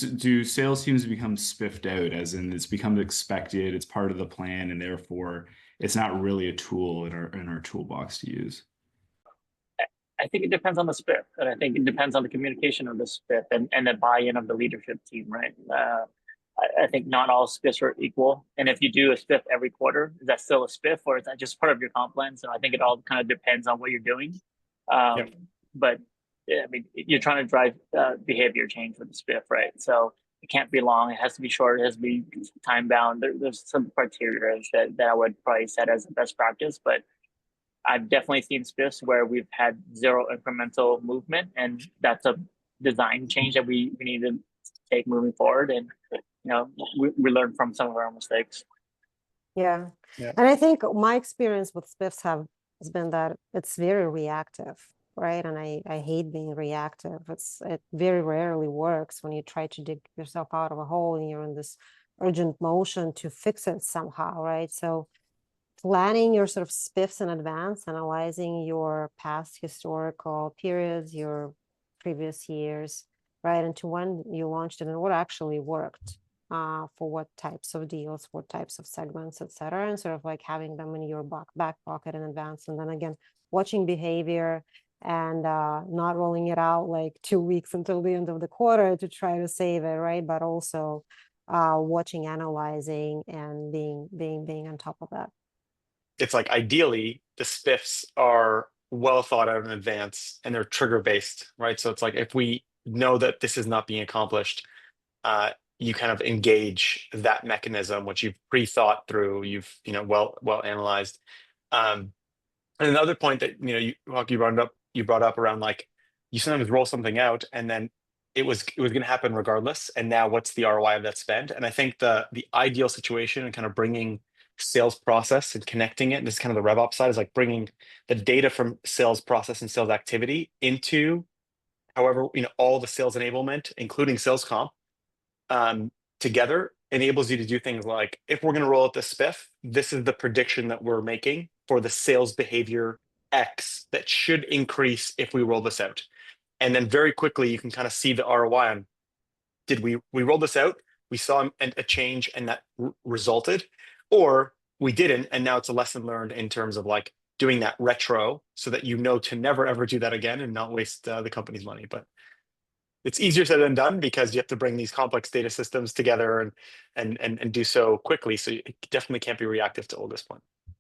Do sales teams become spiffed out, as in it's become expected, it's part of the plan, and therefore it's not really a tool in our toolbox to use? I think it depends on the spiff, and I think it depends on the communication of the spiff and the buy-in of the leadership team, right? I think not all spiffs are equal, and if you do a spiff every quarter, is that still a spiff or is that just part of your comp plan? So I think it all kind of depends on what you're doing. Yep. But yeah, I mean, you're trying to drive behavior change with the spiff, right? So it can't be long. It has to be short. It has to be time bound. There's some criteria that I would probably set as a best practice, but I've definitely seen spiffs where we've had zero incremental movement, and that's a design change that we need to take moving forward. And we learn from some of our mistakes. Yeah. Yeah. And I think my experience with spiffs has been that it's very reactive, right? And I hate being reactive. It very rarely works when you try to dig yourself out of a hole and you're in this urgent motion to fix it somehow, right? So planning your sort of spiffs in advance, analyzing your past historical periods, your previous years, right? And to when you launched it and what actually worked for what types of deals, what types of segments, et cetera, and sort of like having them in your back pocket in advance. And then again, watching behavior and not rolling it out like 2 weeks until the end of the quarter to try to save it, right? But also watching, analyzing, and being on top of that. It's like ideally the spiffs are well thought out in advance and they're trigger based, right? So it's like if we know that this is not being accomplished, you kind of engage that mechanism, which you've pre-thought through, you've well analyzed. And another point that you brought up around like you sometimes roll something out and then it was going to happen regardless. And now what's the ROI of that spend? And I think the ideal situation and kind of bringing sales process and connecting it, and this is kind of the RevOps side, is like bringing the data from sales process and sales activity into however all the sales enablement, including sales comp, together enables you to do things like, if we're going to roll out this spiff, this is the prediction that we're making for the sales behavior X that should increase if we roll this out. And then very quickly, you can kind of see the ROI on, did we roll this out? We saw a change and that resulted, or we didn't. And now it's a lesson learned in terms of like doing that retro so that to never, ever do that again and not waste the company's money. But it's easier said than done because you have to bring these complex data systems together and do so quickly. So it definitely can't be reactive to all this point.